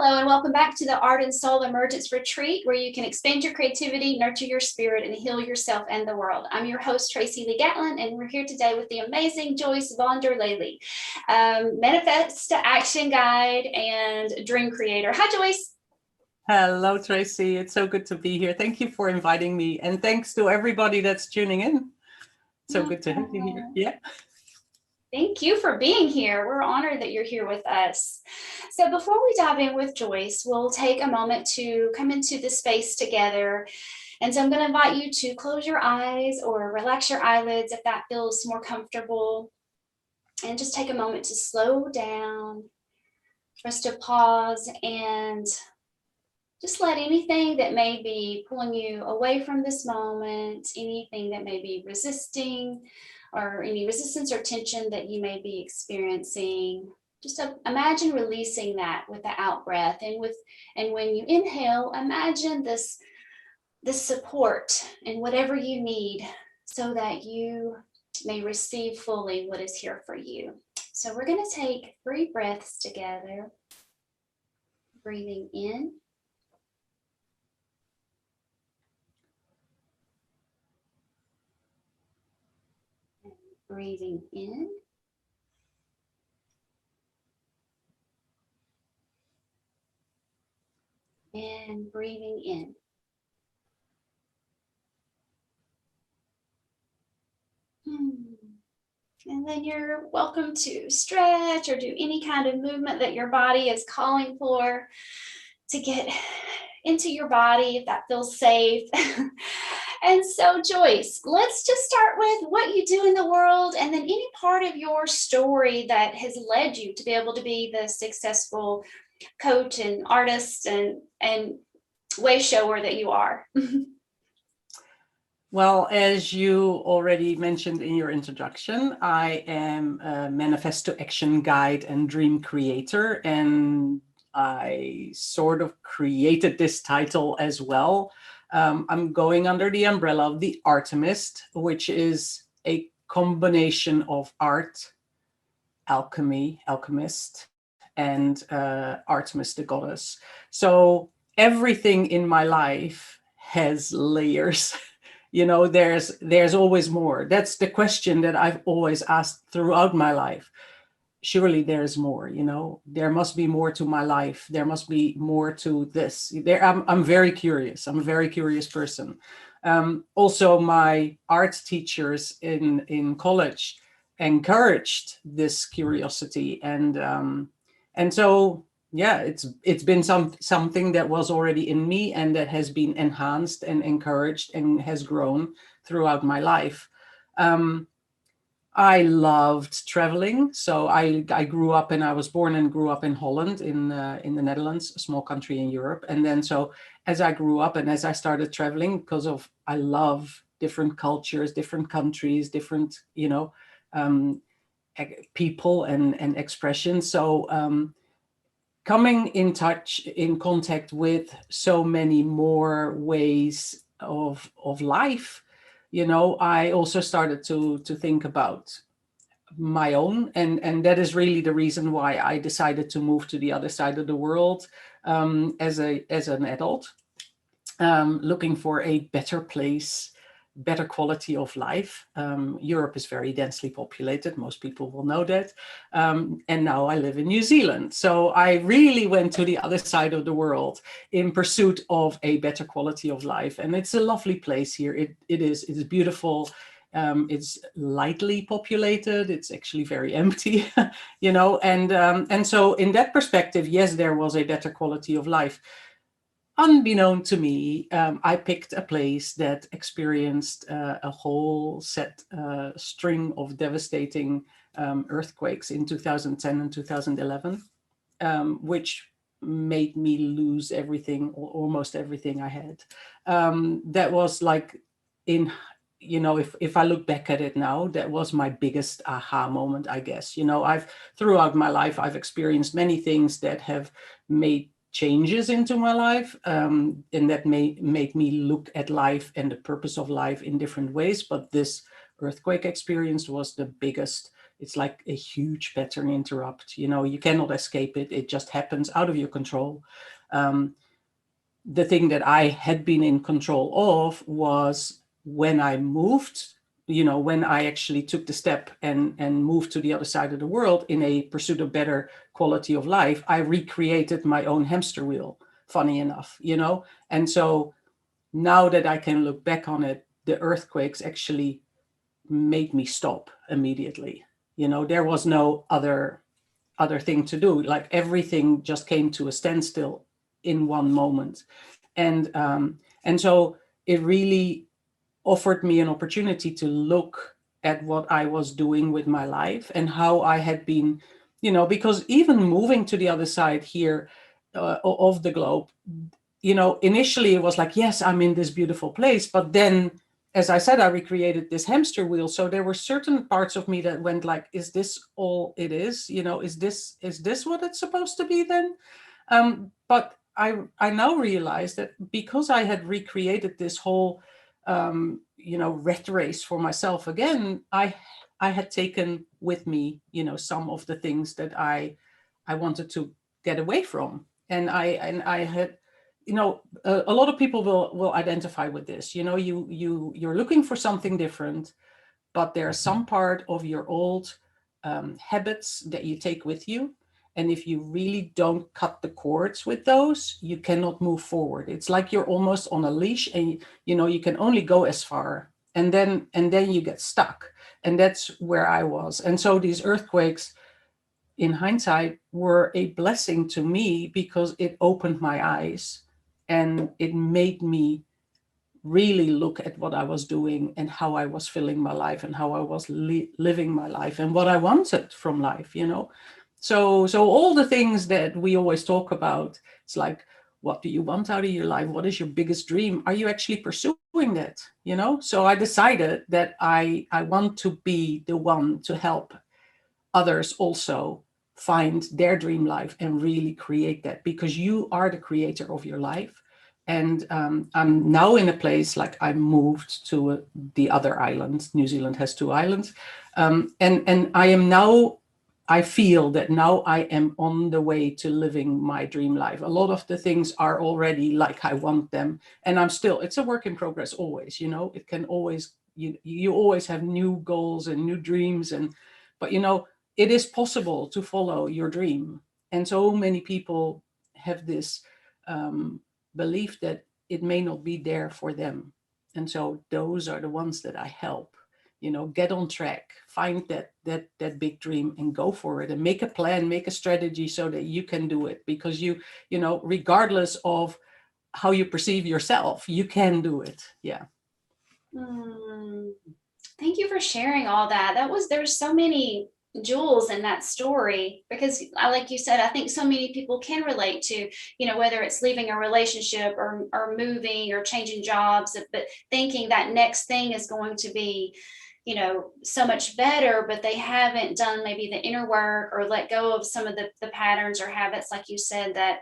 Hello, and welcome back to the Art and Soul Emergence Retreat, where you can expand your creativity, nurture your spirit, and heal yourself and the world. I'm your host, Tracey Lee Gatlin, and we're here today with the amazing Joyce Vonderlely, Manifest Action Guide and Dream Creator. Hi, Joyce. Hello, Tracy. It's so good to be here. Thank you for inviting me. And thanks to everybody that's tuning in. So good to have you here. Yeah. Thank you for being here. We're honored that you're here with us. So before we dive in with Joyce, we'll take a moment to come into the space together. And so I'm going to invite you to close your eyes or relax your eyelids if that feels more comfortable. And just take a moment to slow down, for us to pause and just let anything that may be pulling you away from this moment, anything that may be resisting, or any resistance or tension that you may be experiencing, just imagine releasing that with the out breath. And when you inhale, imagine this support and whatever you need so that you may receive fully what is here for you. So we're going to take 3 breaths together, breathing in. Breathing in. And breathing in. And then you're welcome to stretch or do any kind of movement that your body is calling for to get into your body if that feels safe. And so, Joyce, let's just start with what you do in the world and then any part of your story that has led you to be able to be the successful coach and artist and way shower that you are. Well, as you already mentioned in your introduction, I am a Manifesto Action Guide and Dream Creator, and I sort of created this title as well. I'm going under the umbrella of the Artemist, which is a combination of art, alchemist, and Artemis, the goddess. So everything in my life has layers. You know, there's always more. That's the question that I've always asked throughout my life. Surely there's more, you know, there must be more to my life. There must be more to this. I'm very curious. I'm a very curious person. Also, my art teachers in college encouraged this curiosity. And so, yeah, it's been something that was already in me and that has been enhanced and encouraged and has grown throughout my life. I loved traveling. So I grew up and I was born and grew up in Holland in the Netherlands, a small country in Europe. And then so as I grew up and as I started traveling, because of I love different cultures, different countries, different, you know, people and expressions. So coming in contact with so many more ways of life, you know, I also started to think about my own, and that is really the reason why I decided to move to the other side of the world as an adult, looking for a better place, better quality of life. Europe is very densely populated. Most people will know that. And now I live in New Zealand. So I really went to the other side of the world in pursuit of a better quality of life. And it's a lovely place here. It is beautiful. It's lightly populated. It's actually very empty, you know. And so in that perspective, yes, there was a better quality of life. Unbeknown to me, I picked a place that experienced a whole string of devastating earthquakes in 2010 and 2011, which made me lose everything, or almost everything I had. That was like, you know, if I look back at it now, that was my biggest aha moment, I guess. You know, throughout my life, I've experienced many things that have made changes into my life, and that may make me look at life and the purpose of life in different ways. But this earthquake experience was the biggest it's like a huge pattern interrupt. You know, you cannot escape it. It just happens out of your control. Um, the thing that I had been in control of was when I moved, you know, when I actually took the step and moved to the other side of the world in a pursuit of better quality of life, I recreated my own hamster wheel, funny enough, you know. And so now that I can look back on it, the earthquakes actually made me stop immediately. You know, there was no other thing to do. Like everything just came to a standstill in one moment. And so it really offered me an opportunity to look at what I was doing with my life and how I had been, you know, because even moving to the other side here of the globe, you know, initially it was like, yes, I'm in this beautiful place. But then, as I said, I recreated this hamster wheel. So there were certain parts of me that went like, is this all it is? You know, is this what it's supposed to be then? But I now realize that because I had recreated this whole, you know, rat race for myself again, I had taken with me, you know, some of the things that I wanted to get away from. And I had, you know, a lot of people will identify with this. You know, you're looking for something different, but there's some part of your old habits that you take with you. And if you really don't cut the cords with those, you cannot move forward. It's like you're almost on a leash, and you know you can only go as far, and then you get stuck. And that's where I was. And so these earthquakes, in hindsight, were a blessing to me because it opened my eyes and it made me really look at what I was doing and how I was filling my life and how I was living my life and what I wanted from life, you know. So all the things that we always talk about, it's like, what do you want out of your life? What is your biggest dream? Are you actually pursuing that? You know. So I decided that I want to be the one to help others also find their dream life and really create that, because you are the creator of your life. And I'm now in a place, like I moved to the other island. New Zealand has two islands. And I am now, I feel that now I am on the way to living my dream life. A lot of the things are already like I want them. And I'm still, it's a work in progress always, you know, it can always, you always have new goals and new dreams. But you know, it is possible to follow your dream. And so many people have this um, belief that it may not be there for them. And so those are the ones that I help, you know, get on track, find that big dream and go for it, and make a plan, make a strategy so that you can do it. Because you know, regardless of how you perceive yourself, you can do it. Yeah. Mm, thank you for sharing all that. There's so many jewels in that story, because like you said, I think so many people can relate to, you know, whether it's leaving a relationship or moving or changing jobs, but thinking that next thing is going to be, you know, so much better, but they haven't done maybe the inner work or let go of some of the patterns or habits, like you said, that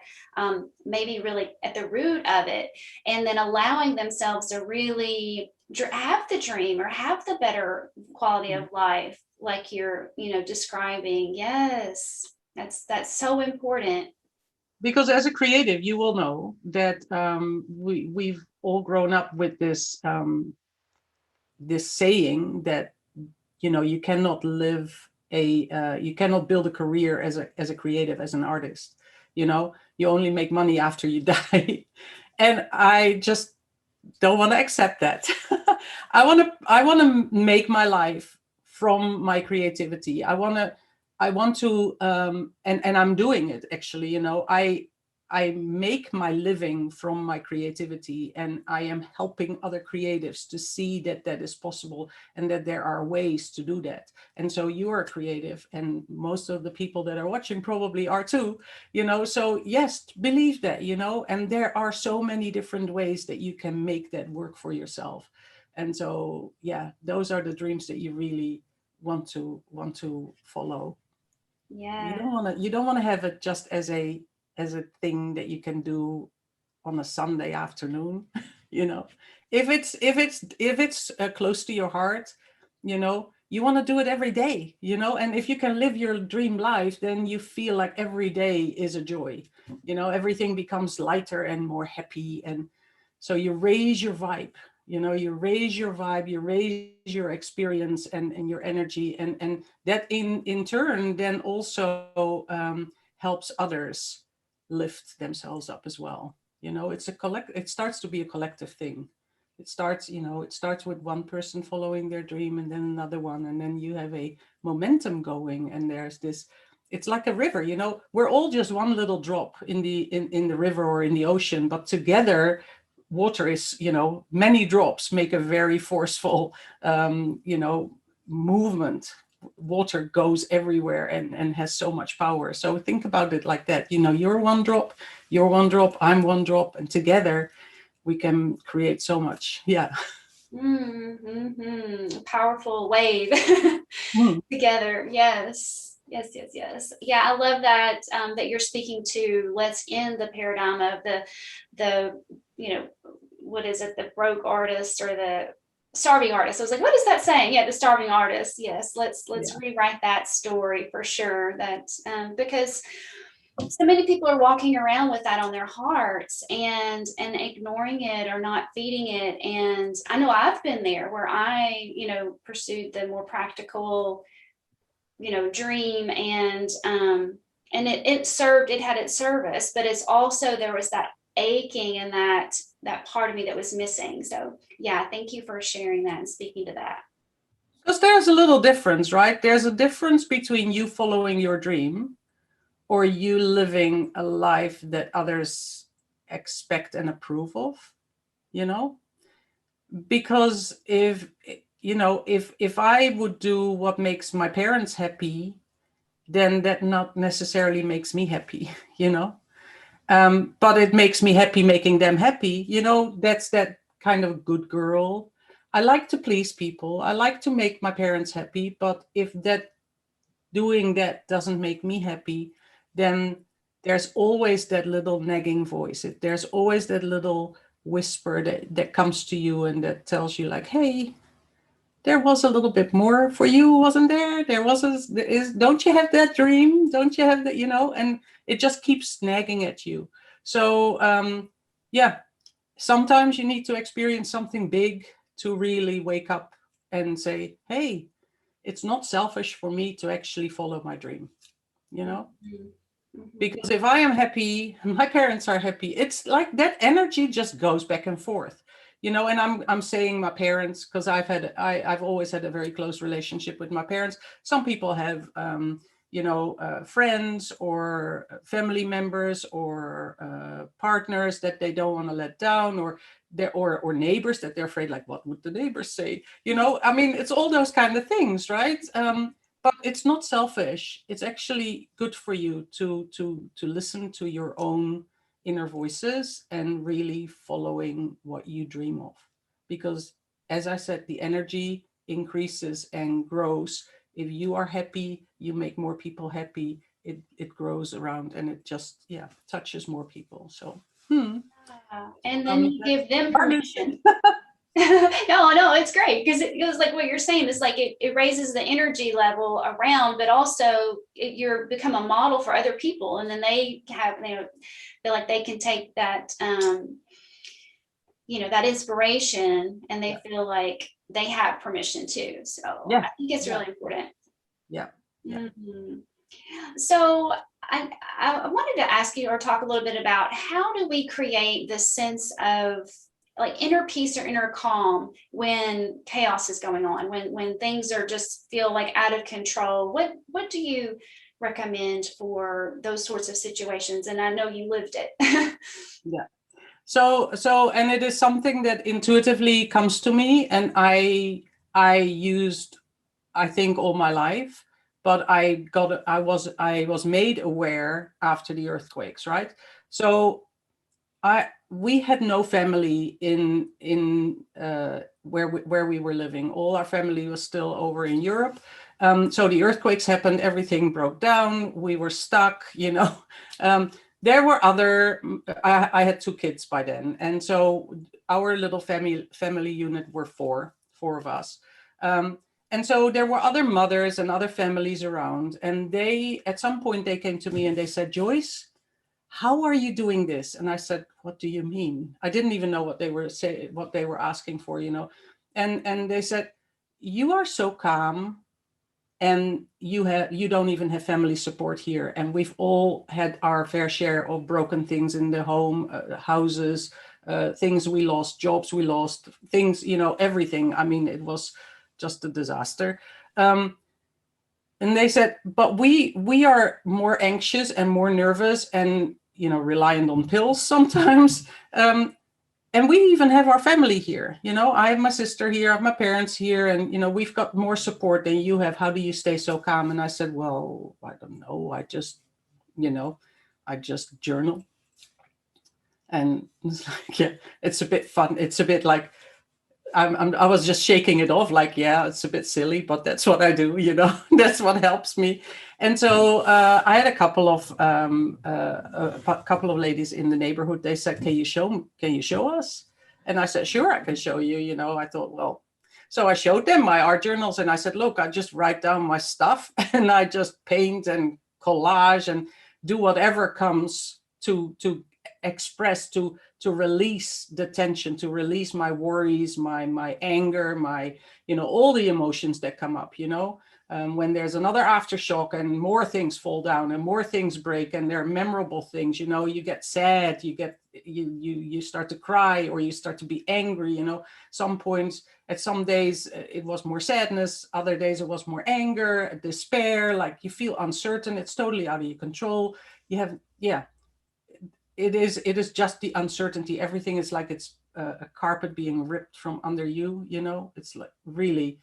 maybe really at the root of it, and then allowing themselves to really have the dream or have the better quality of life, like you're, you know, describing. Yes, that's so important. Because as a creative, you will know that we've all grown up with this saying that, you know, you cannot live you cannot build a career as a creative, as an artist. You know, you only make money after you die. And I just don't want to accept that. I want to make my life from my creativity. I want to and I'm doing it actually. You know, I make my living from my creativity, and I am helping other creatives to see that that is possible and that there are ways to do that. And so you are creative, and most of the people that are watching probably are too, you know. So yes, believe that, you know, and there are so many different ways that you can make that work for yourself. And so yeah, those are the dreams that you really want to follow. You Yeah. don't want to have it just as a thing that you can do on a Sunday afternoon. You know, if it's close to your heart, you know, you want to do it every day, you know, and if you can live your dream life, then you feel like every day is a joy, you know, everything becomes lighter and more happy. And so you raise your vibe, you know, you raise your vibe, you raise your experience and your energy, and that in turn then also helps others lift themselves up as well. You know, it's a collect, it starts to be a collective thing. It starts, you know, it starts with one person following their dream and then another one, and then you have a momentum going, and there's this, it's like a river, you know, we're all just one little drop in the in the river or in the ocean, but together water is, you know, many drops make a very forceful you know, movement. Water goes everywhere and has so much power. So think about it like that, you know, you're one drop, I'm one drop, and together we can create so much. Yeah. Powerful wave Mm. together. Yes. Yes, yes, yes. Yeah, I love that that you're speaking to. Let's end the paradigm of the you know, what is it, the broke artist or the starving artist. I was like, what is that saying? Yeah, the starving artist. Yes, let's Yeah. rewrite that story for sure. That because so many people are walking around with that on their hearts and ignoring it or not feeding it. And I know I've been there where I, you know, pursued the more practical, you know, dream, and it served, it had its service, but it's also there was that aching and that part of me that was missing. So yeah, thank you for sharing that and speaking to that. Because there's a little difference, right? There's a difference between you following your dream or you living a life that others expect and approve of, you know? Because if, you know, if I would do what makes my parents happy, then that not necessarily makes me happy, you know? But it makes me happy making them happy. You know, that's that kind of good girl. I like to please people. I like to make my parents happy. But if that doing that doesn't make me happy, then there's always that little nagging voice. There's always that little whisper that comes to you and that tells you like, hey, there was a little bit more for you, wasn't there? There was a, don't you have that dream? Don't you have that, you know? And it just keeps nagging at you. So yeah, sometimes you need to experience something big to really wake up and say, hey, it's not selfish for me to actually follow my dream, you know? Mhm. Mhm. Because if I am happy, my parents are happy. It's like that energy just goes back and forth, you know. And I'm saying my parents because I've always had a very close relationship with my parents. Some people have you know, friends or family members or partners that they don't want to let down, or or neighbors that they're afraid, like, what would the neighbors say, you know? I mean, it's all those kind of things, right? But it's not selfish. It's actually good for you to listen to your own inner voices and really following what you dream of, because as I said, the energy increases and grows. If you are happy, you make more people happy. It grows around and it just, yeah, touches more people. So And then you that's give them funny. permission. No, it's great because it was like what you're saying. It's like it raises the energy level around, but also you're become a model for other people, and then they have, you know, feel like they can take that you know, that inspiration, and they Yeah, feel like they have permission too. So yeah, I think it's yeah, really important. yeah, yeah. Mhm. So I wanted to ask you or talk a little bit about how do we create this sense of like inner peace or inner calm when chaos is going on, when things are just feel like out of control. What do you recommend for those sorts of situations? And I know you lived it. Yeah. So and it is something that intuitively comes to me, and I used, I think, all my life, but I was made aware after the earthquakes, right? So I we had no family in where we were living. All our family was still over in Europe. So the earthquakes happened, everything broke down. We were stuck, you know. Um, there were other. I had two kids by then, and so our little family unit were four of us. Um, And so there were other mothers and other families around, and they, at some point, they came to me and they said, Joyce, how are you doing this? And I said, what do you mean? I didn't even know what they were saying, what they were asking for, you know. And they said, you are so calm, and you don't even have family support here, and we've all had our fair share of broken things in the home, houses, things we lost, jobs we lost, things, you know, everything. I mean, it was just a disaster. And they said, but we are more anxious and more nervous and, you know, reliant on pills sometimes. And we even have our family here. You know, I have my sister here, I have my parents here, and, you know, we've got more support than you have. How do you stay so calm? And I said, well, I don't know. I just, you know, I just journal. And it's like, yeah, it's a bit fun. It's a bit like, I was just shaking it off, like, yeah, it's a bit silly, but that's what I do, you know. That's what helps me. And so I had a couple of ladies in the neighborhood. They said, can you show us? And I said, sure, I can show you. You know, I thought, well, so I showed them my art journals, and I said, look, I just write down my stuff, and I just paint and collage and do whatever comes to express, to release the tension, to release my worries, my anger, my, you know, all the emotions that come up, you know. When there's another aftershock and more things fall down and more things break, and they're memorable things, you know, you get sad, you start to cry, or you start to be angry, you know. Some points, at some days it was more sadness, other days it was more anger, despair, like you feel uncertain, it's totally out of your control. You have, yeah, it is just the uncertainty. Everything is like it's a carpet being ripped from under you, you know. It's like really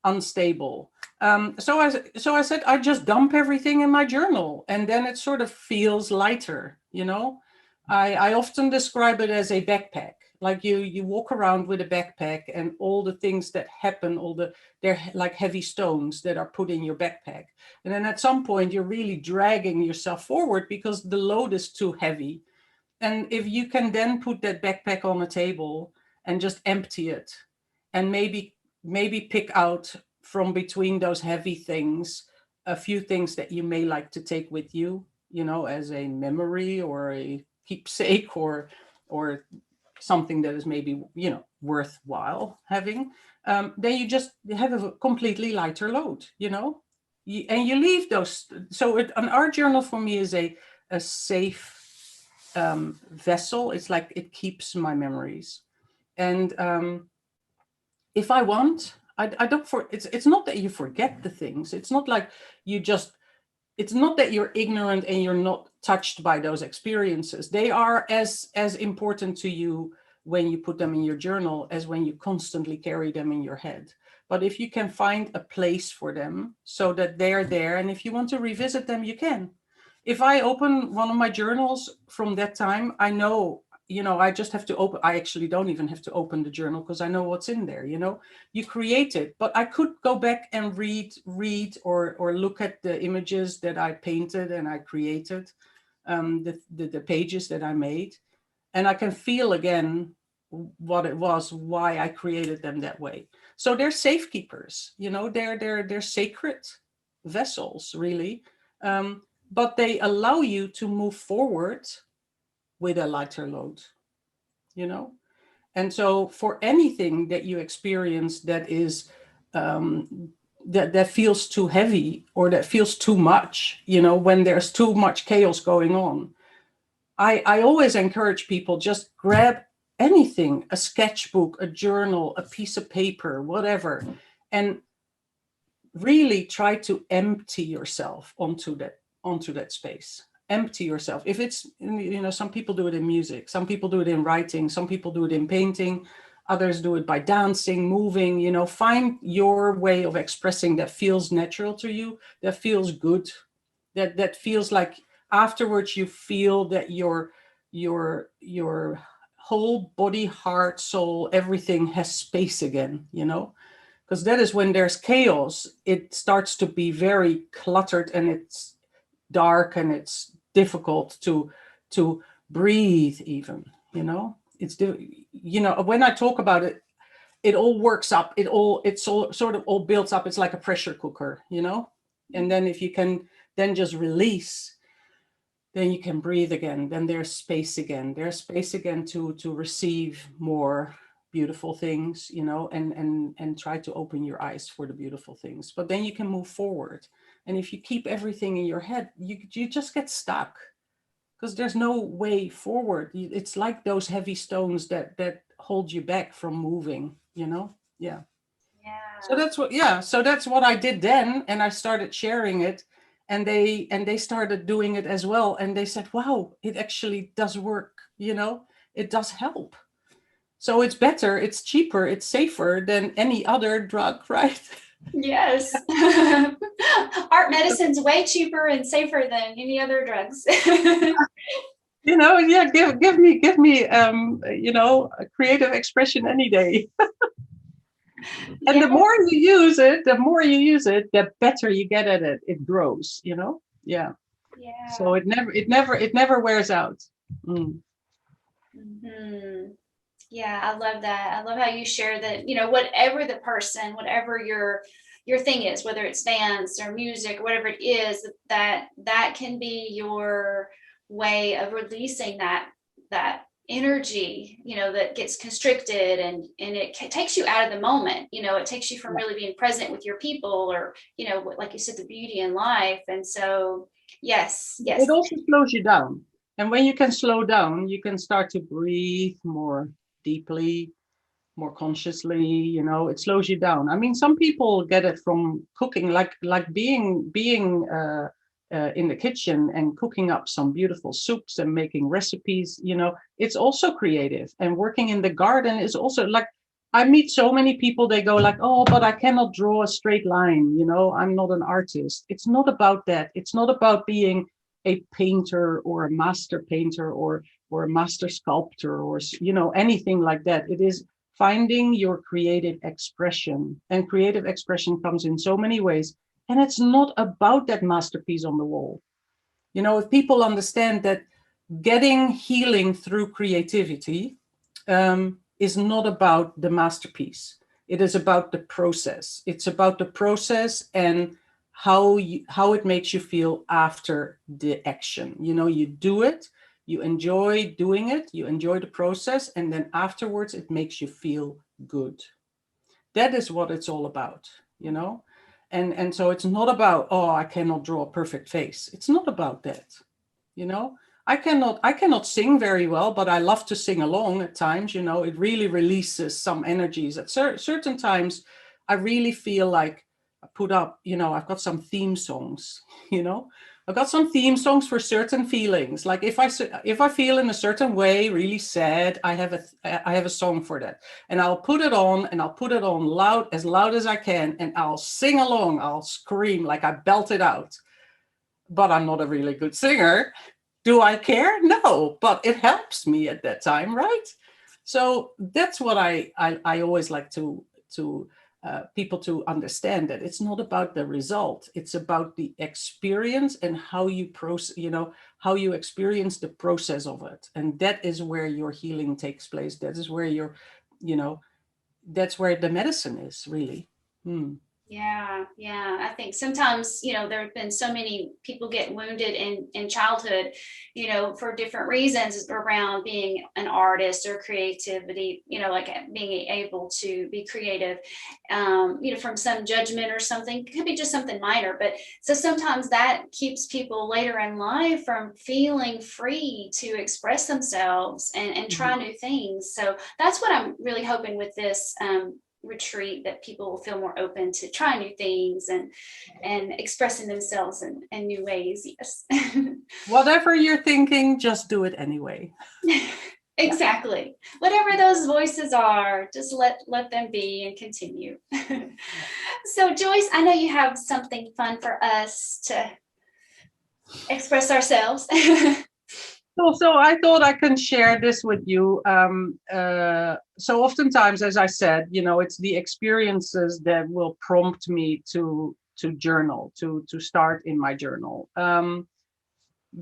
unstable. So I said, I just dump everything in my journal, and then it sort of feels lighter, you know. I often describe it as a backpack. Like you walk around with a backpack, and all the things that happen, they're like heavy stones that are put in your backpack. And then at some point you're really dragging yourself forward because the load is too heavy. And if you can then put that backpack on a table and just empty it, and maybe pick out from between those heavy things a few things that you may like to take with you, you know, as a memory or a keepsake, or something that is maybe, you know, worthwhile having, then you just have a completely lighter load, you know. And you leave those. So an art journal for me is a safe vessel. It's like it keeps my memories. And if I want, I don't it's not that you forget the things. It's not like you just, it's not that you're ignorant and you're not touched by those experiences. They are as important to you when you put them in your journal as when you constantly carry them in your head. But if you can find a place for them so that they're there, and if you want to revisit them, you can. If I open one of my journals from that time, I know, you know, I just have to open, I actually don't even have to open the journal because I know what's in there, you know. You create it, but I could go back and read or look at the images that I painted and I created, the pages that I made, and I can feel again what it was, why I created them that way. So they're safekeepers, you know, they're sacred vessels, really. But they allow you to move forward with a lighter load, you know. And so for anything that you experience that is that feels too heavy or that feels too much, you know, when there's too much chaos going on, I always encourage people, just grab anything, a sketchbook, a journal, a piece of paper, whatever, and really try to empty yourself onto that space. Empty yourself. If it's, you know, some people do it in music, some people do it in writing, some people do it in painting, others do it by dancing, moving, you know. Find your way of expressing that feels natural to you, that feels good, that feels like afterwards you feel that your whole body, heart, soul, everything has space again, you know. Because that is when there's chaos, it starts to be very cluttered, and it's dark, and it's difficult to breathe even, you know. You know, when I talk about it, it all works up. It's all sort of all builds up. It's like a pressure cooker, you know? And then if you can then just release, then you can breathe again. Then there's space again. There's space again to receive more beautiful things, you know, and try to open your eyes for the beautiful things. But then you can move forward. And if you keep everything in your head, you just get stuck, because there's no way forward. It's like those heavy stones that hold you back from moving, you know? Yeah. So Yeah. that's what, yeah. So that's what I did then. And I started sharing it, and they started doing it as well. And they said, wow, it actually does work, you know, it does help. So it's better, it's cheaper, it's safer than any other drug, right? Yes. Art medicine's way cheaper and safer than any other drugs. You know, yeah, give me you know, a creative expression any day. And Yeah. the more you use it, the better you get at it. It grows, you know? Yeah. So Yeah. it never wears out. Mm. Hmm. Yeah, I love that. I love how you share that, whatever the person, whatever your thing is, whether it's dance or music or whatever it is, that can be your way of releasing that energy, that gets constricted, and it takes you out of the moment. It takes you from Yeah. really being present with your people, or, like you said, the beauty in life. And so, yes, It yes. also slows you down. And when you can slow down, you can start to breathe more deeply, more consciously, you know. It slows you down. I mean, some people get it from cooking, like being in the kitchen and cooking up some beautiful soups and making recipes, you know. It's also creative. And working in the garden is also like, I meet so many people, they go like, oh, but I cannot draw a straight line, you know, I'm not an artist. It's not about that. It's not about being a painter or a master painter or a master sculptor, or, you know, anything like that. It is finding your creative expression. And creative expression comes in so many ways. And it's not about that masterpiece on the wall. You know, if people understand that getting healing through creativity is not about the masterpiece. It is about the process. It's about the process and how it makes you feel after the action. You know, you do it, you enjoy doing it, you enjoy the process, and then afterwards it makes you feel good. That is what it's all about, you know. And so it's not about, oh, I cannot draw a perfect face. It's not about that, you know. I cannot sing very well, but I love to sing along at times. You know, it really releases some energies at certain times. I really feel like I put up, you know, I've got some theme songs. You know, I've got some theme songs for certain feelings. Like if I feel in a certain way really sad, I have a song for that. And I'll put it on, and I'll put it on loud as I can, and I'll sing along. I'll scream like I belt it out. But I'm not a really good singer. Do I care? No, but it helps me at that time, right? So that's what I always like to people to understand, that it's not about the result. It's about the experience and how you process, you know, how you experience the process of it. And that is where your healing takes place. That is where you know, that's where the medicine is really. Hmm. Yeah, yeah. I think sometimes, there have been so many people get wounded in childhood, for different reasons around being an artist or creativity, like being able to be creative, from some judgment or something. It could be just something minor. But so sometimes that keeps people later in life from feeling free to express themselves and try Mhm. new things. So that's what I'm really hoping with this retreat, that people will feel more open to trying new things and expressing themselves in new ways. Yes. Whatever you're thinking, just do it anyway. Yeah. Exactly. Whatever those voices are, just let them be and continue. So Joyce, I know you have something fun for us to express ourselves. So I thought I can share this with you. So oftentimes, as I said, you know, it's the experiences that will prompt me to journal, to start in my journal.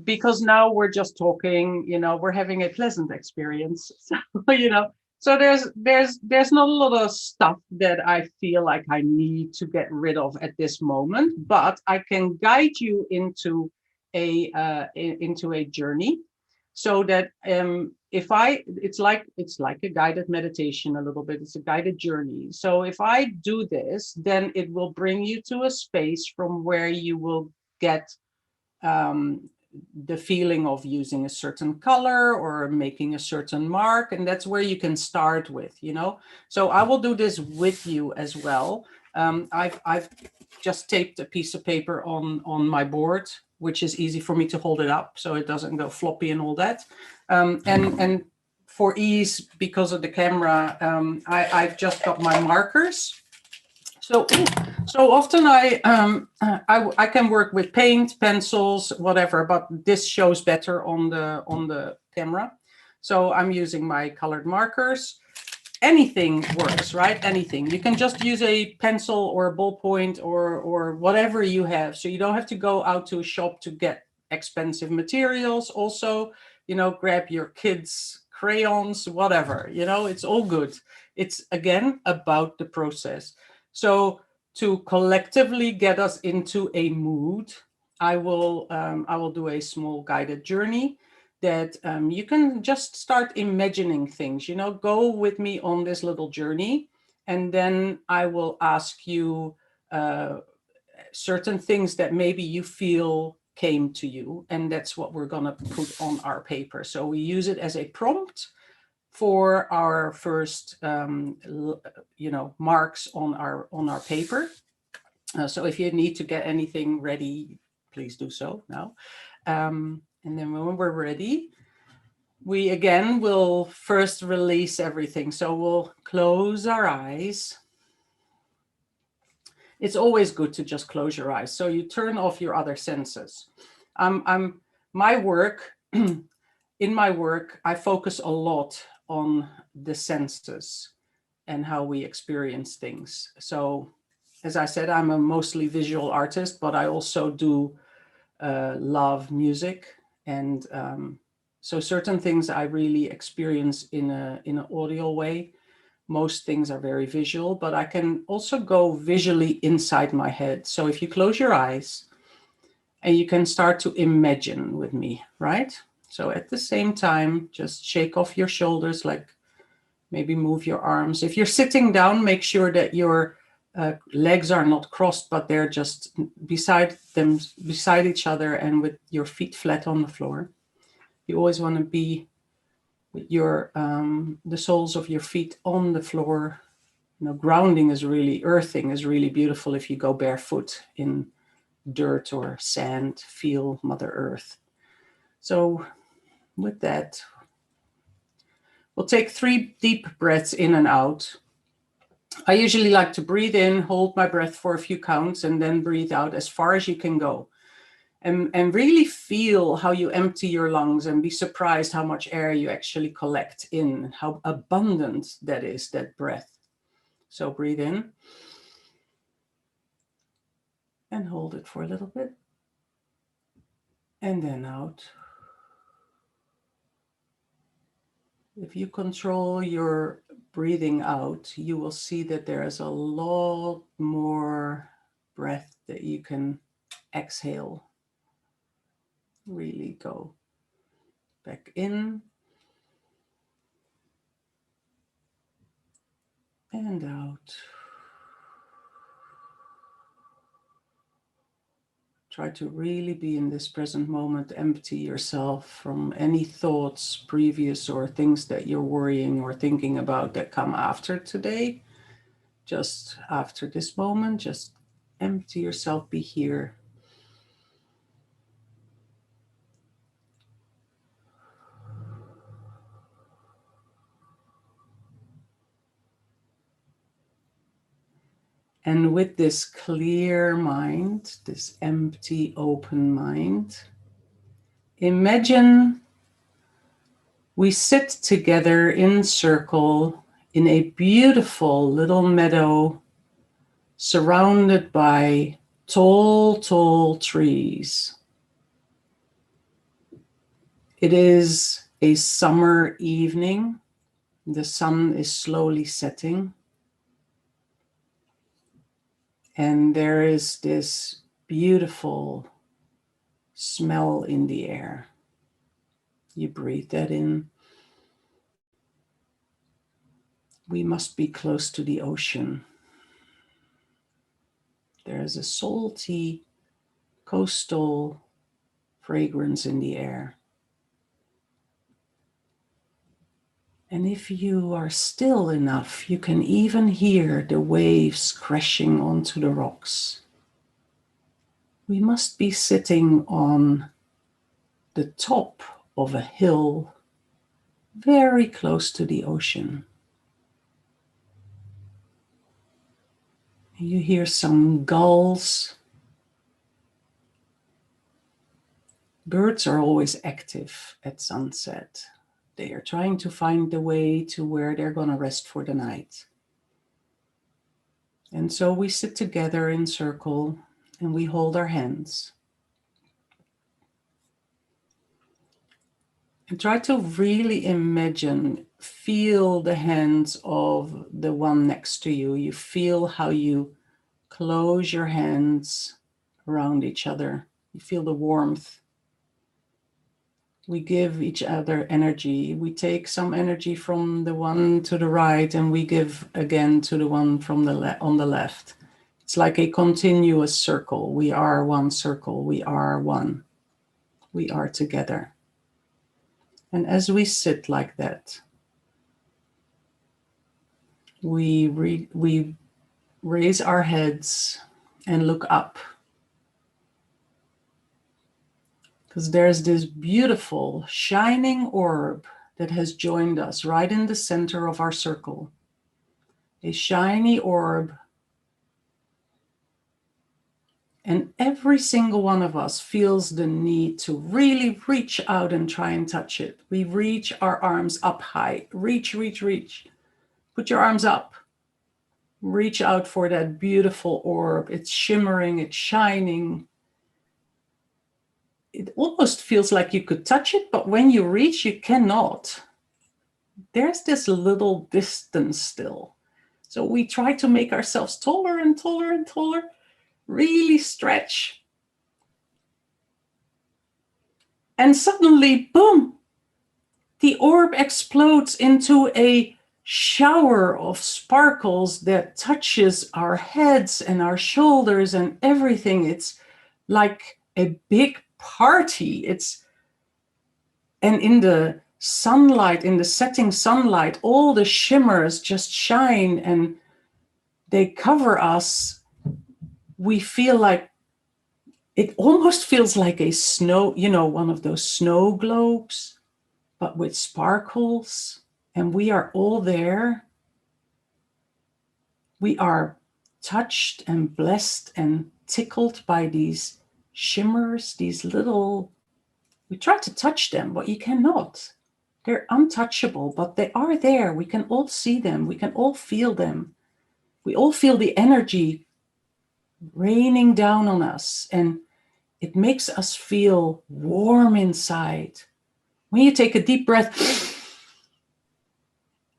Because now we're just talking, you know, we're having a pleasant experience. So, you know, So there's not a lot of stuff that I feel like I need to get rid of at this moment, but I can guide you into a journey, so that if it's like a guided meditation a little bit. It's a guided journey. So if I do this, then it will bring you to a space from where you will get um, the feeling of using a certain color or making a certain mark, and that's where you can start with, so I will do this with you as well. I've just taped a piece of paper on my board, which is easy for me to hold it up so it doesn't go floppy and all that, and for ease, because of the camera, I've just got my markers. So often I can work with paint, pencils, whatever, but this shows better on the camera. So I'm using my colored markers. Anything works, right? Anything. You can just use a pencil or a ballpoint or whatever you have. So you don't have to go out to a shop to get expensive materials. Also, grab your kids' crayons, whatever. It's all good. It's again about the process. So to collectively get us into a mood, I will do a small guided journey that you can just start imagining things. Go with me on this little journey, and then I will ask you certain things that maybe you feel came to you, and that's what we're going to put on our paper. So we use it as a prompt for our first marks on our paper. So if you need to get anything ready, please do so now. And then when we're ready, we again will first release everything. So we'll close our eyes. It's always good to just close your eyes, so you turn off your other senses. My work in my work, I focus a lot on the senses and how we experience things. So, as I said, I'm a mostly visual artist, but I also do love music, and so certain things I really experience in an audio way. Most things are very visual, but I can also go visually inside my head. So if you close your eyes and you can start to imagine with me, right? So at the same time, just shake off your shoulders, like maybe move your arms. If you're sitting down, make sure that your legs are not crossed, but they're just beside each other, and with your feet flat on the floor. You always want to be with your the soles of your feet on the floor. Grounding is really, earthing is really beautiful if you go barefoot in dirt or sand. Feel Mother Earth. So with that, we'll take 3 deep breaths in and out. I usually like to breathe in, hold my breath for a few counts, and then breathe out as far as you can go. And really feel how you empty your lungs, and be surprised how much air you actually collect in, how abundant that is, that breath. So breathe in and hold it for a little bit. And then out. If you control your breathing out, you will see that there is a lot more breath that you can exhale. Really go back in and out. Try to really be in this present moment. Empty yourself from any thoughts previous or things that you're worrying or thinking about that come after today. Just after this moment, just empty yourself, be here. And with this clear mind, this empty, open mind, imagine we sit together in circle in a beautiful little meadow surrounded by tall, tall trees. It is a summer evening, The sun is slowly setting. And there is this beautiful smell in the air. You breathe that in. We must be close to the ocean. There is a salty coastal fragrance in the air. And if you are still enough, you can even hear the waves crashing onto the rocks. We must be sitting on the top of a hill, very close to the ocean. You hear some gulls. Birds are always active at sunset. They are trying to find the way to where they're going to rest for the night. And so we sit together in circle and we hold our hands. And try to really imagine, feel the hands of the one next to you. You feel how you close your hands around each other. You feel the warmth. We give each other energy. We take some energy from the one to the right and we give again to the one from on the left. It's like a continuous circle. We are one circle. We are one. We are together. And as we sit like that, we raise our heads and look up. Because there's this beautiful shining orb that has joined us right in the center of our circle. A shiny orb. And every single one of us feels the need to really reach out and try and touch it. We reach our arms up high. Reach, reach, reach. Put your arms up. Reach out for that beautiful orb. It's shimmering, it's shining. It almost feels like you could touch it, but when you reach, you cannot. There's this little distance still. So we try to make ourselves taller and taller and taller. Really stretch. And suddenly, boom, the orb explodes into a shower of sparkles that touches our heads and our shoulders and everything. It's like a big party. And in the sunlight, in the setting sunlight, all the shimmers just shine and they cover us. We feel like, it almost feels like a snow, one of those snow globes, but with sparkles. And we are all there. We are touched and blessed and tickled by these shimmers, these little, we try to touch them, but you cannot. They're untouchable, but they are there. We can all see them. We can all feel them. We all feel the energy raining down on us, and it makes us feel warm inside. When you take a deep breath,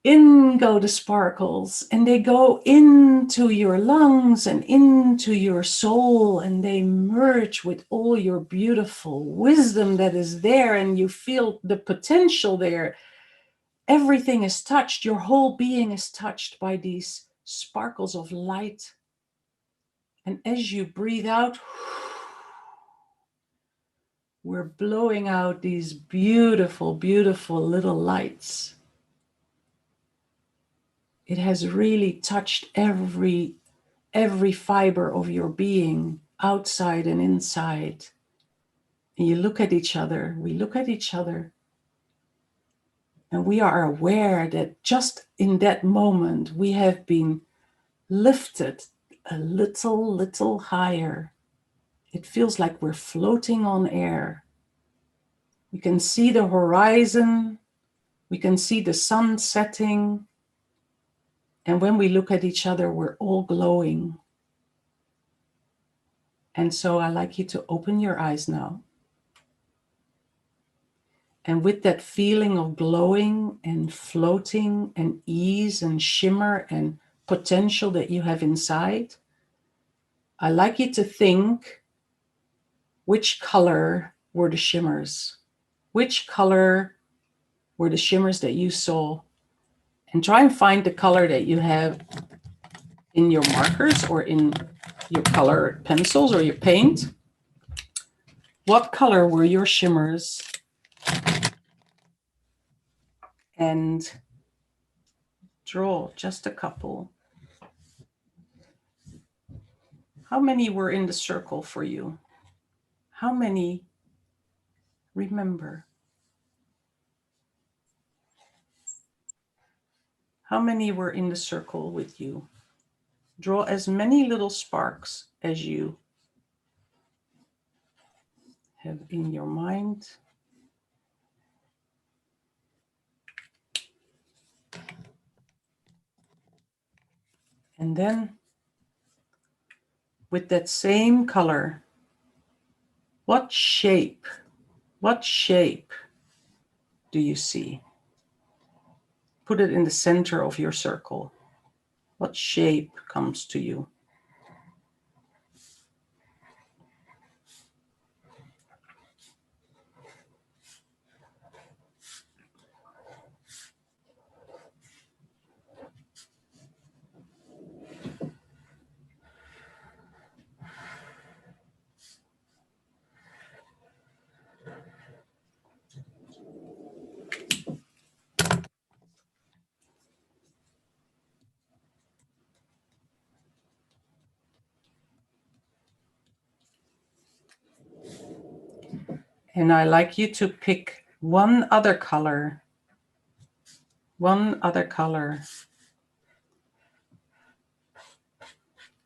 in go the sparkles, and they go into your lungs and into your soul, and they merge with all your beautiful wisdom that is there, and you feel the potential there. Everything is touched. Your whole being is touched by these sparkles of light. And as you breathe out, we're blowing out these beautiful, beautiful little lights. It has really touched every fiber of your being, outside and inside. And you look at each other, we look at each other, and we are aware that just in that moment, we have been lifted a little higher. It feels like we're floating on air. We can see the horizon. We can see the sun setting. And when we look at each other, we're all glowing. And so I'd like you to open your eyes now. And with that feeling of glowing and floating and ease and shimmer and potential that you have inside, I like you to think, which color were the shimmers? Which color were the shimmers that you saw? And try and find the color that you have in your markers or in your color pencils or your paint. What color were your shimmers? And draw just a couple. How many were in the circle for you? How many remember? How many were in the circle with you? Draw as many little sparks as you have in your mind. And then with that same color, what shape do you see? Put it in the center of your circle. What shape comes to you? And I like you to pick one other color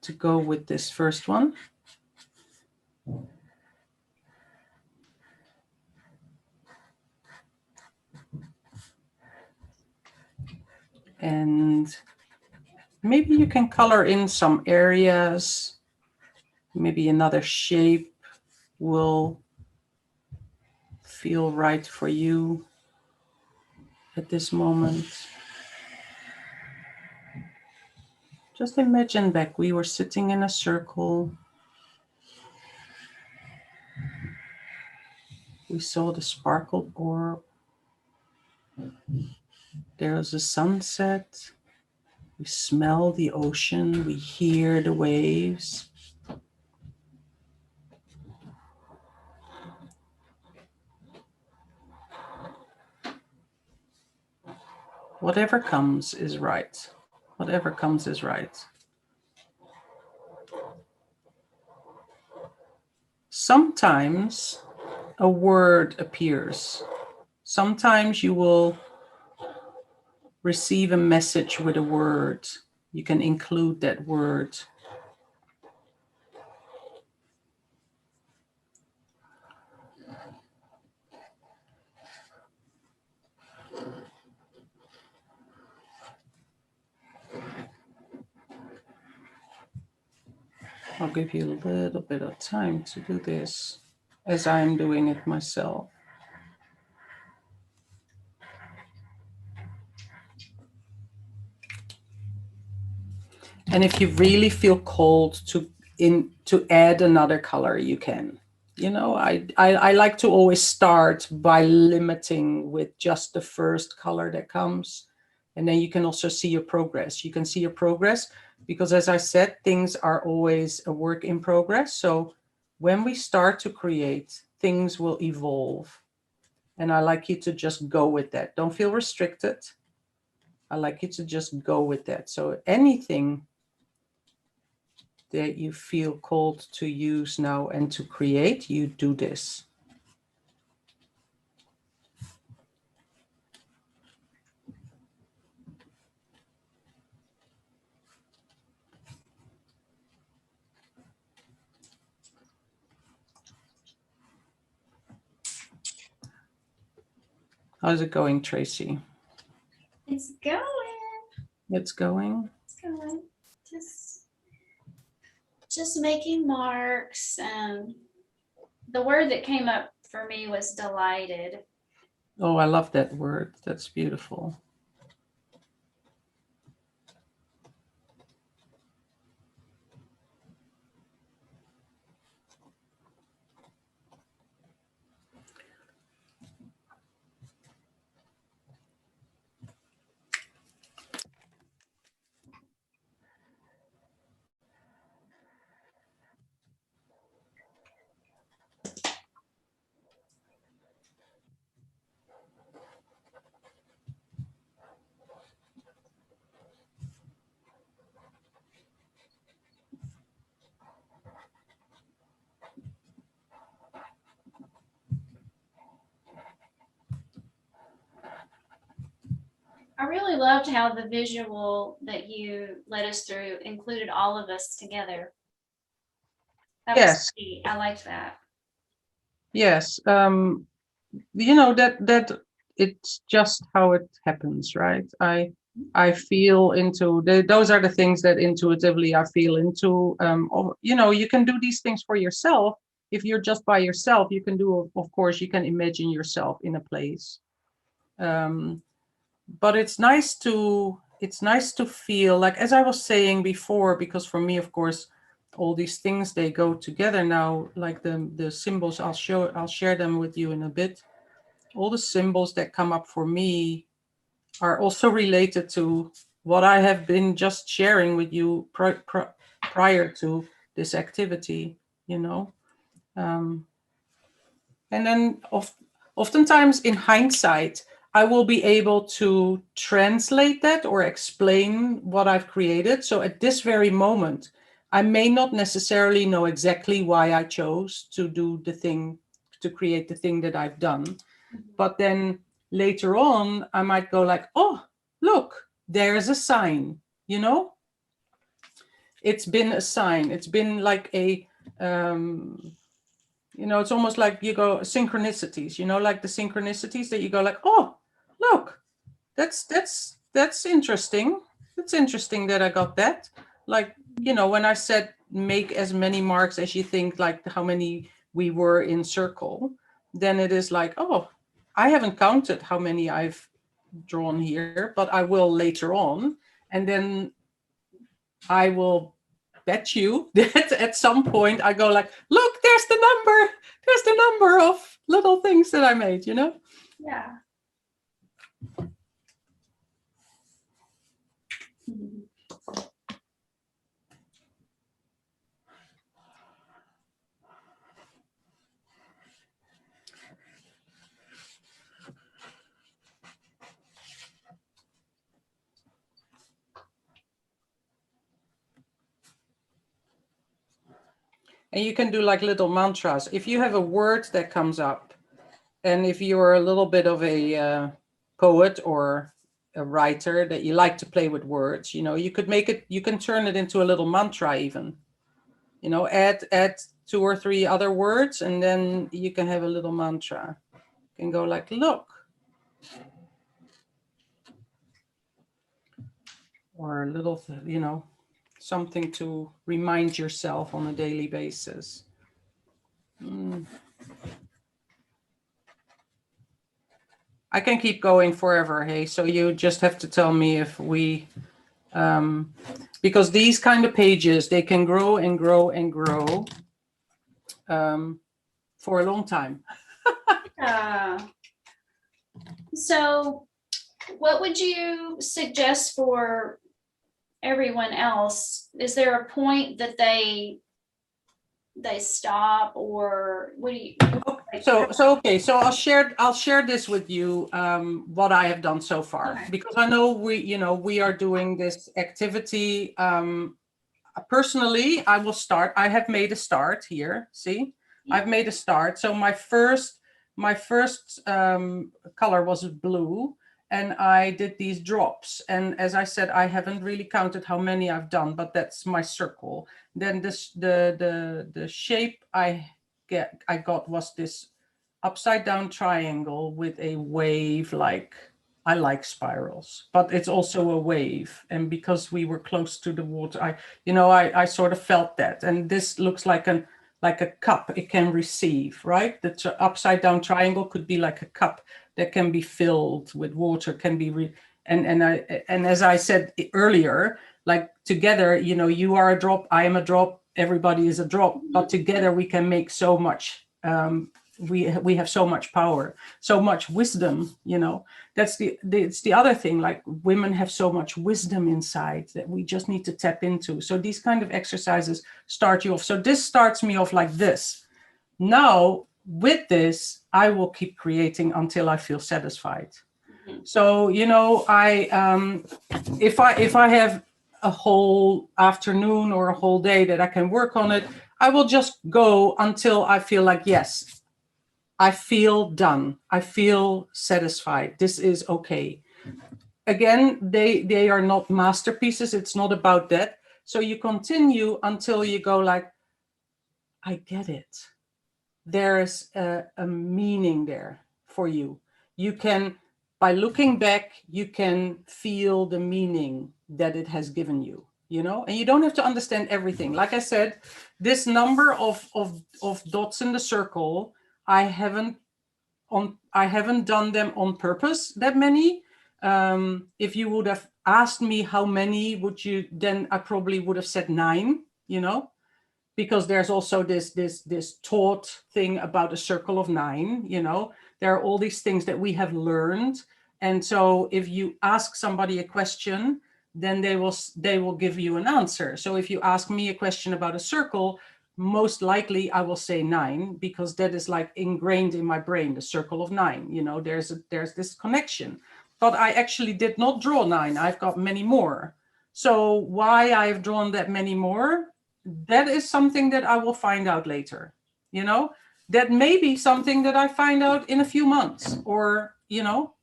to go with this first one. And maybe you can color in some areas. Maybe another shape will feel right for you at this moment. Just imagine back, we were sitting in a circle. We saw the sparkled orb. There was a sunset. We smell the ocean. We hear the waves. Whatever comes is right. Whatever comes is right. Sometimes a word appears. Sometimes you will receive a message with a word. You can include that word. I'll give you a little bit of time to do this as I'm doing it myself. And if you really feel called to add another color, you can. You know, I like to always start by limiting with just the first color that comes. And then you can also see your progress. You can see your progress because, as I said, things are always a work in progress. So when we start to create, things will evolve. And I like you to just go with that. Don't feel restricted. I like you to just go with that. So anything that you feel called to use now and to create, you do this. How's it going, Tracey? It's going. It's going. It's going. Just making marks. And the word that came up for me was delighted. Oh, I love that word. That's beautiful. I really loved how the visual that you led us through included all of us together. That was Yes, neat. I liked that. yes. That it's just how it happens, right? I feel into those are the things that intuitively I feel into. You can do these things for yourself. If you're just by yourself, you can do, of course, you can imagine yourself in a place. Um, but it's nice to feel like, as I was saying before, because for me, of course, all these things, they go together now, like the symbols. I'll share them with you in a bit. All the symbols that come up for me are also related to what I have been just sharing with you prior to this activity, you know. Um, and then oftentimes in hindsight, I will be able to translate that or explain what I've created. So at this very moment, I may not necessarily know exactly why I chose to do the thing, to create the thing that I've done. But then later on, I might go like, oh, look, there's a sign, you know? It's been a sign. It's been like um, it's almost like you go synchronicities, like the synchronicities that you go like, oh, look, that's interesting. It's interesting that I got that. Like, when I said make as many marks as you think, like how many we were in circle, then it is like, oh, I haven't counted how many I've drawn here, but I will later on. And then I will bet you that at some point I go like, look, there's the number of little things that I made. Yeah. Mhm. And you can do like little mantras. If you have a word that comes up, and if you're a little bit of a poet or a writer that you like to play with words, you could you can turn it into a little mantra even. Add 2 or 3 other words, and then you can have a little mantra. You can go like, look, or a little, something to remind yourself on a daily basis. Mm. I can keep going forever, hey? So you just have to tell me if because these kind of pages, they can grow and grow and grow for a long time. So, what would you suggest for everyone else? Is there a point that they stop, or what do you like? So I'll share this with you, what I have done so far, Okay. because I know we are doing this activity. Personally, I have made a start here. See, I've made a start. So my first color was blue, and I did these drops. And as I said, I haven't really counted how many I've done, but that's my circle. Then the shape I got was this upside down triangle with a wave. Like, I like spirals, but it's also a wave. And because we were close to the water, I sort of felt that. And this looks like a cup it can receive, right? The upside down triangle could be like a cup that can be filled with water, can be and as I said earlier, like together, you know, you are a drop, I am a drop, everybody is a drop, but together we can make so much. We have so much power, so much wisdom, you know. That's it's the other thing, like women have so much wisdom inside that we just need to tap into. So these kind of exercises start you off. So this starts me off like this. Now with this, I will keep creating until I feel satisfied. So, you know, if I have a whole afternoon or a whole day that I can work on it, I will just go until I feel like, yes, I feel done. I feel satisfied. This is okay. Again, they are not masterpieces. It's not about that. So you continue until you go like, I get it. There's a meaning there for you. You can, by looking back, you can feel the meaning that it has given you, you know, and you don't have to understand everything. Like I said, this number of dots in the circle, I haven't done them on purpose, that many. If you would have asked me how many would you, then I probably would have said 9, you know, because there's also this taught thing about a circle of 9, you know. There are all these things that we have learned. And so if you ask somebody a question, then they will give you an answer. So if you ask me a question about a circle, most likely I will say 9, because that is like ingrained in my brain, the circle of 9, you know, there's this connection. But I actually did not draw 9. I've got many more. So why I've drawn that many more, that is something that I will find out later, you know. That may be something that I find out in a few months, or, you know,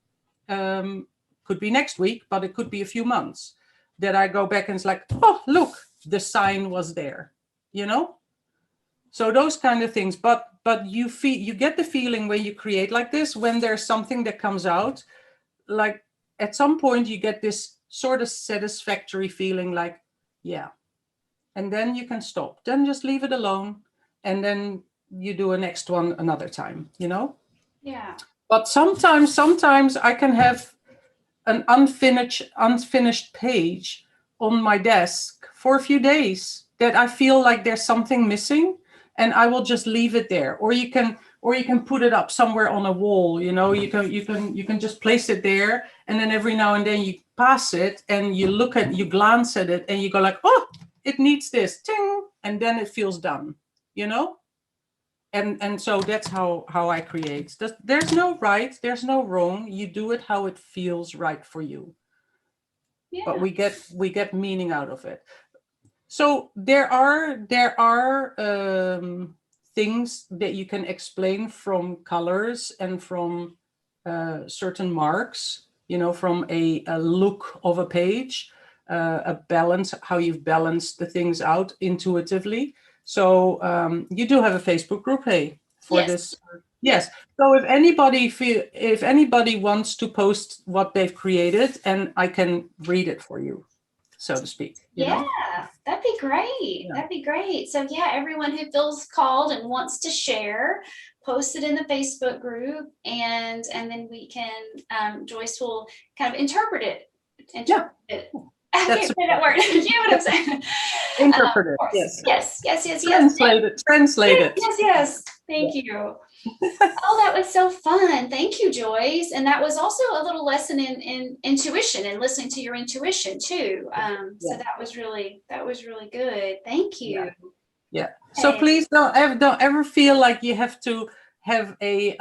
could be next week, but it could be a few months that I go back and it's like, oh, look, the sign was there, you know. So those kind of things. But you get the feeling when you create like this, when there's something that comes out, like at some point you get this sort of satisfactory feeling, like, yeah. And then you can stop. Then just leave it alone. And then you do a next one another time, you know? Yeah. But sometimes I can have an unfinished page on my desk for a few days that I feel like there's something missing, and I will just leave it there. Or you can put it up somewhere on a wall, you know. You can just place it there, and then every now and then you pass it and you glance at it and you go like, oh, it needs this, ting, and then it feels done, you know. And so that's how I create. There's no right, there's no wrong. You do it how it feels right for you. Yeah. But we get meaning out of it. So there are things that you can explain from colors and from certain marks, you know, from a look of a page, a balance, how you've balanced the things out intuitively. So you do have a Facebook group, hey, for Yes. this. Yes. So if anybody wants to post what they've created, and I can read it for you, so to speak. Yeah, that'd be great. Yeah. That'd be great. So yeah, everyone who feels called and wants to share, post it in the Facebook group, and then we can, Joyce will kind of interpret it. I can't say that word. You know what I'm saying? Interpret it. Yes. Translate it. Yes. Thank you. Oh, that was so fun. Thank you, Joyce. And that was also a little lesson in intuition and listening to your intuition too. So that was really good. Thank you. Yeah. So please don't ever feel like you have to have a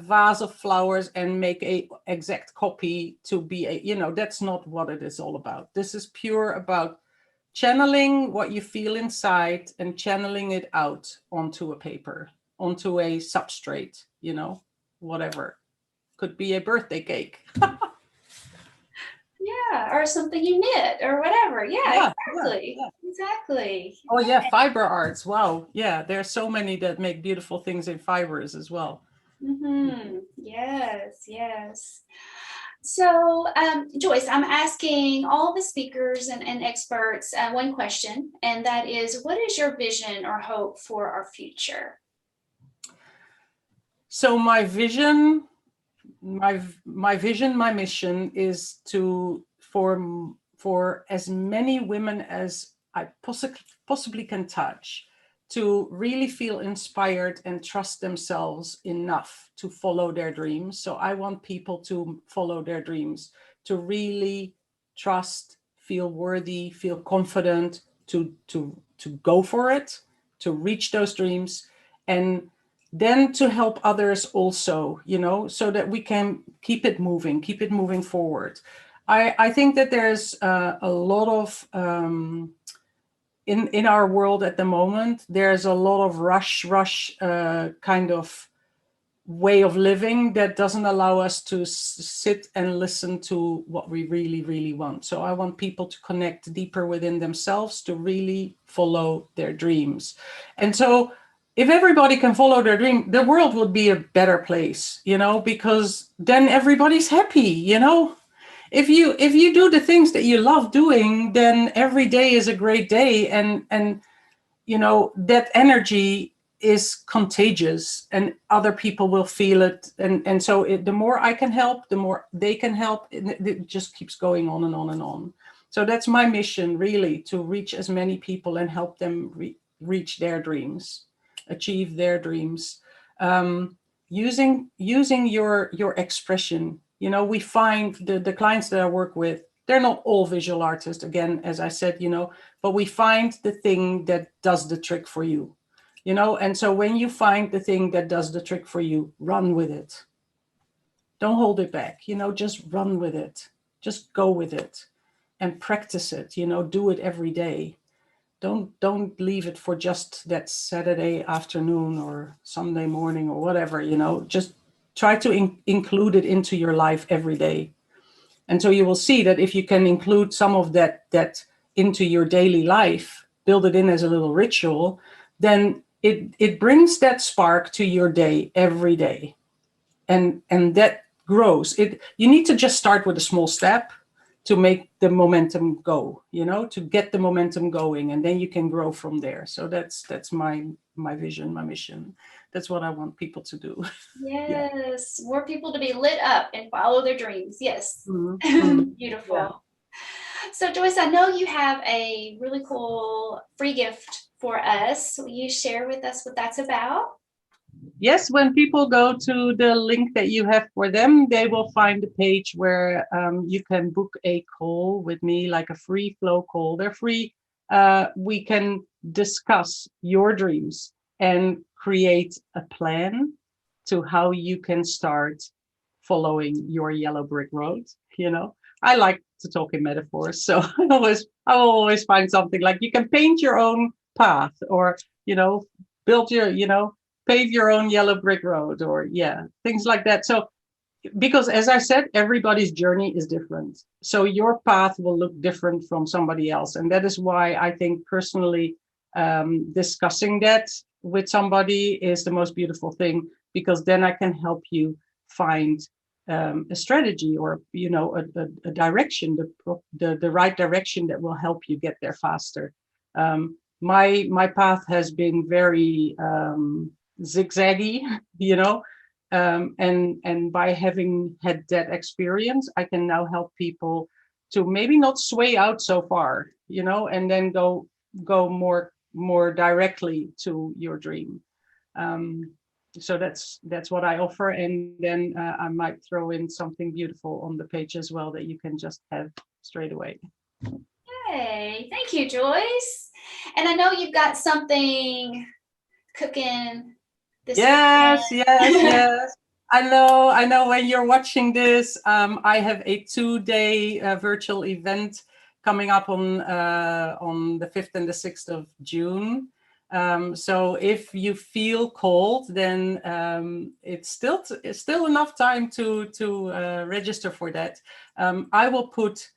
vase of flowers and make a exact copy to be a, you know, that's not what it is all about. This is pure about channeling what you feel inside and channeling it out onto a paper, onto a substrate, you know, whatever. Could be a birthday cake. Yeah, or something you knit or whatever. Yeah, exactly. Oh yeah, fiber arts. Wow. Yeah, there are so many that make beautiful things in fibers as well. Mm-hmm. Yes. So, Joyce, I'm asking all the speakers and experts one question, and that is, what is your vision or hope for our future? So my vision my vision, my mission is to for as many women as I possibly can touch to really feel inspired and trust themselves enough to follow their dreams. So I want people to follow their dreams, to really trust, feel worthy, feel confident to go for it, to reach those dreams, and then to help others also, so that we can keep it moving forward. I think that there's a lot of in our world at the moment. There's a lot of rush kind of way of living that doesn't allow us to sit and listen to what we really want. So I want people to connect deeper within themselves, to really follow their dreams. And so if everybody can follow their dream, the world would be a better place, because then everybody's happy. If you do the things that you love doing, then every day is a great day, and that energy is contagious and other people will feel it. And so the more I can help, the more they can help. It just keeps going on and on and on. So that's my mission, really, to reach as many people and help them reach their dreams, achieve their dreams, using your expression. We find the clients that I work with, they're not all visual artists, again, as I said, but we find the thing that does the trick for you, and so when you find the thing that does the trick for you, run with it. Don't hold it back, just run with it. Just go with it and practice it, do it every day. Don't leave it for just that Saturday afternoon or Sunday morning or whatever, just try to include it into your life every day. And so you will see that if you can include some of that into your daily life, build it in as a little ritual, then it brings that spark to your day every day. And that grows. You need to just start with a small step to make the momentum go, to get the momentum going, and then you can grow from there. So that's my vision, my mission. That's what I want people to do. Yeah. Yes, more people to be lit up and follow their dreams. Yes. Mm-hmm. Yeah. Beautiful. So Joyce, I know you have a really cool free gift for us. Will you share with us what that's about? Yes, when people go to the link that you have for them, they will find a page where you can book a call with me, like a free flow call. They're free. We can discuss your dreams and create a plan to how you can start following your yellow brick road. I like to talk in metaphors, so I will always find something like you can paint your own path, or build your pave your own yellow brick road, or things like that. So because, as I said, everybody's journey is different, so your path will look different from somebody else. And that is why I think personally, discussing that with somebody is the most beautiful thing, because then I can help you find a strategy, or a direction, the right direction that will help you get there faster. My path has been very zigzaggy, and by having had that experience, I can now help people to maybe not sway out so far, and then go more directly to your dream. So that's what I offer, and then I might throw in something beautiful on the page as well that you can just have straight away. Hey, thank you, Joyce. And I know you've got something cooking this Yes, yes, weekend. yes. I know when you're watching this, I have a 2-day virtual event coming up on the 5th and the 6th of June. So if you feel cold, then it's still enough time to register for that. I will put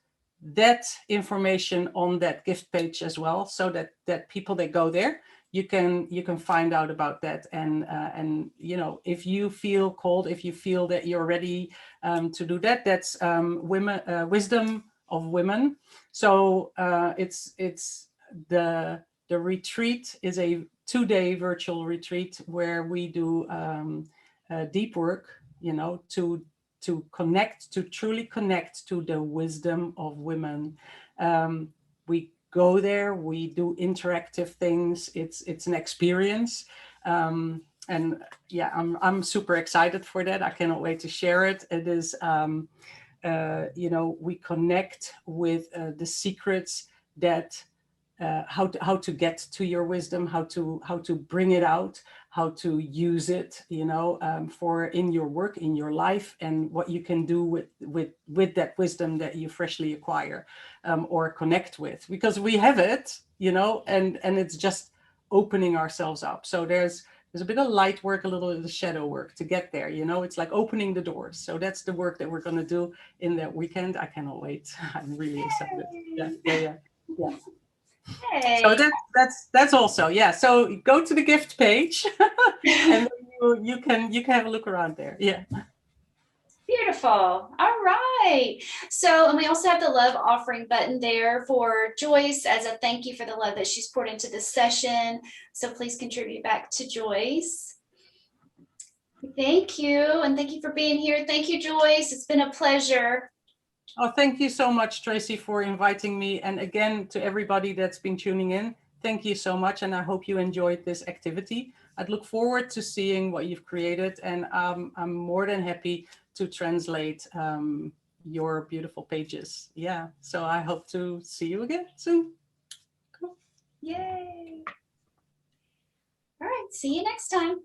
that information on that gift page as well, so that people that go there, you can find out about that. And if you feel cold, if you feel that you're ready to do that, that's wisdom of women. So it's the retreat is a 2-day virtual retreat where we do deep work, to to connect, to truly connect to the wisdom of women. We go there, we do interactive things. It's an experience. And yeah, I'm super excited for that. I cannot wait to share it. It is, we connect with the secrets that how to get to your wisdom, how to bring it out, how to use it, for in your work, in your life, and what you can do with that wisdom that you freshly acquire, or connect with, because we have it, and it's just opening ourselves up. So there's a bit of light work, a little bit of shadow work to get there. It's like opening the doors. So that's the work that we're going to do in that weekend. I cannot wait. I'm really excited. Yeah. So Hey. that's also, yeah. So go to the gift page, and then you can have a look around there. Yeah. Beautiful. All right. So, and we also have the love offering button there for Joyce as a thank you for the love that she's poured into this session. So please contribute back to Joyce. Thank you. And thank you for being here. Thank you, Joyce. It's been a pleasure. Oh, thank you so much, Tracey, for inviting me. And again, to everybody that's been tuning in, thank you so much. And I hope you enjoyed this activity. I'd look forward to seeing what you've created. And I'm more than happy to translate your beautiful pages. Yeah. So I hope to see you again soon. Cool. Yay. All right. See you next time.